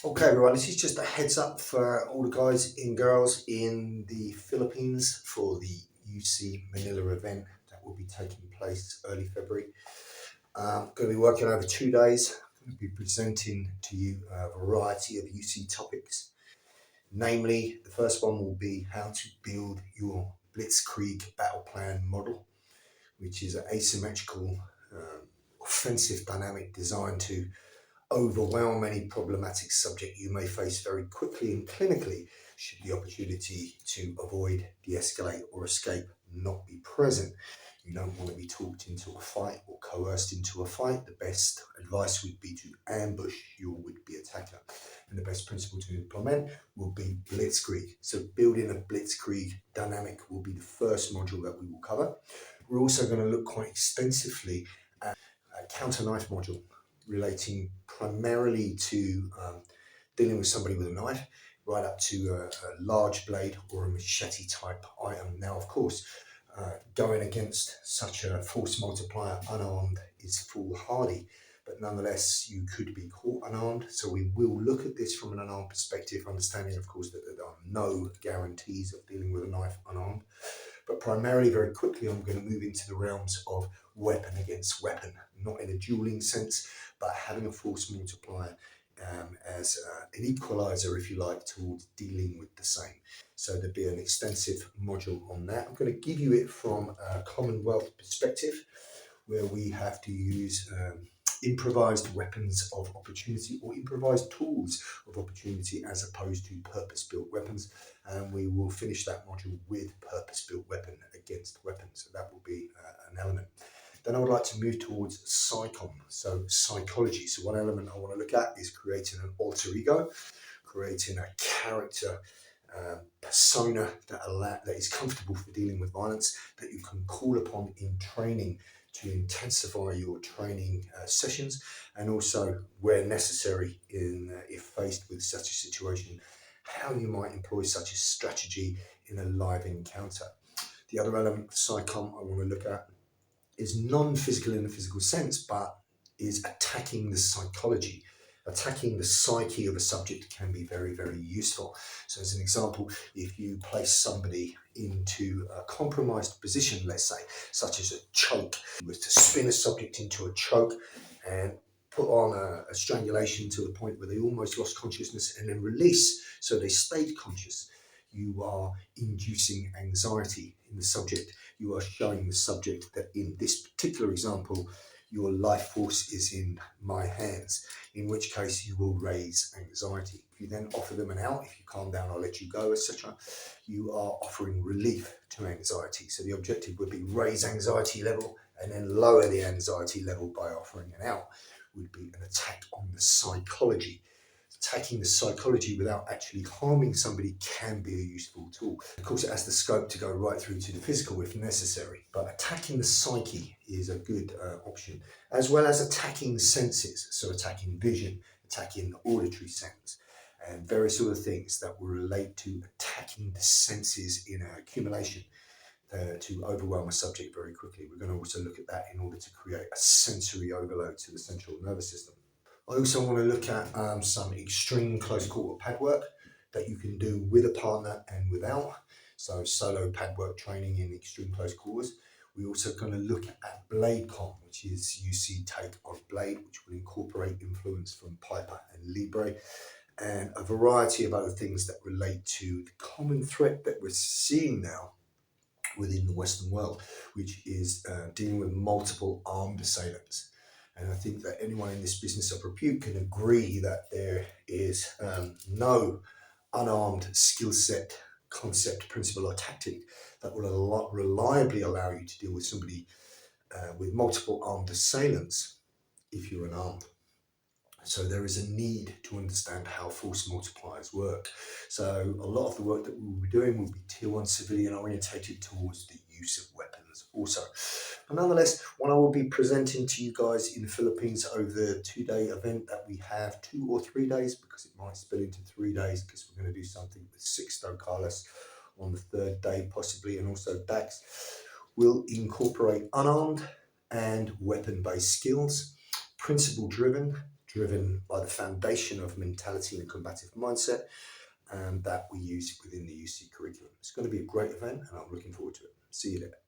Okay, everyone, this is just a heads up for all the guys and girls in the Philippines for the UC Manila event that will be taking place early February. Going to be working over 2 days. Going to be presenting to you a variety of UC topics. Namely, the first one will be how to build your Blitzkrieg battle plan model, which is an asymmetrical offensive dynamic designed to overwhelm any problematic subject you may face very quickly and clinically should the opportunity to avoid, de-escalate or escape not be present. You don't want to be talked into a fight or coerced into a fight. The best advice would be to ambush your would-be attacker. And the best principle to implement will be blitzkrieg. So building a blitzkrieg dynamic will be the first module that we will cover. We're also going to look quite extensively at a counter knife module relating primarily to dealing with somebody with a knife, right up to a large blade or a machete type item. Now, of course, going against such a force multiplier unarmed is foolhardy, but nonetheless, you could be caught unarmed. So we will look at this from an unarmed perspective, understanding, of course, that there are no guarantees of dealing with a knife unarmed. But primarily, very quickly, I'm going to move into the realms of weapon against weapon, not in a dueling sense, but having a force multiplier as an equalizer, if you like, towards dealing with the same. So there'll be an extensive module on that. I'm going to give you it from a Commonwealth perspective, where we have to use improvised weapons of opportunity or improvised tools of opportunity as opposed to purpose-built weapons. And we will finish that module with purpose-built weapon against weapon. So that will be an element. Then I would like to move towards psychom, so psychology. So one element I want to look at is creating an alter ego, creating a character persona that is comfortable for dealing with violence, that you can call upon in training to intensify your training sessions, and also where necessary, if faced with such a situation, how you might employ such a strategy in a live encounter. The other element of psychom I want to look at is non-physical in the physical sense, but is attacking the psychology. Attacking the psyche of a subject can be very, very useful. So as an example, if you place somebody into a compromised position, let's say, such as a choke, you were to spin a subject into a choke and put on a strangulation to the point where they almost lost consciousness and then release so they stayed conscious, you are inducing anxiety in the subject. You are showing the subject that in this particular example, your life force is in my hands, in which case you will raise anxiety. If you then offer them an out, if you calm down, I'll let you go, etc., you are offering relief to anxiety. So the objective would be raise anxiety level and then lower the anxiety level by offering an out, would be an attack on the psychology. Attacking the psychology without actually harming somebody can be a useful tool. Of course, it has the scope to go right through to the physical if necessary, but attacking the psyche is a good option, as well as attacking the senses, so attacking vision, attacking the auditory sense, and various other things that will relate to attacking the senses in an accumulation to overwhelm a subject very quickly. We're going to also look at that in order to create a sensory overload to the central nervous system. I also want to look at some extreme close quarter pad work that you can do with a partner and without. So solo pad work training in extreme close quarters. We're also going to look at blade com, which is UC take on blade, which will incorporate influence from Piper and Libre, and a variety of other things that relate to the common threat that we're seeing now within the Western world, which is dealing with multiple armed assailants. And I think that anyone in this business of repute can agree that there is no unarmed skill set, concept, principle, or tactic that will reliably allow you to deal with somebody with multiple armed assailants if you're unarmed. So there is a need to understand how force multipliers work. So a lot of the work that we will be doing will be tier 1 civilian orientated towards the use of weapons also. But nonetheless, what I will be presenting to you guys in the Philippines over the 2-day event that we have, 2 or 3 days, because it might spill into 3 days, because we're going to do something with Sixto Carlos on the 3rd day possibly, and also Dax, will incorporate unarmed and weapon-based skills, principle-driven, driven by the foundation of mentality and combative mindset, and that we use within the UC curriculum. It's going to be a great event, and I'm looking forward to it. See you there.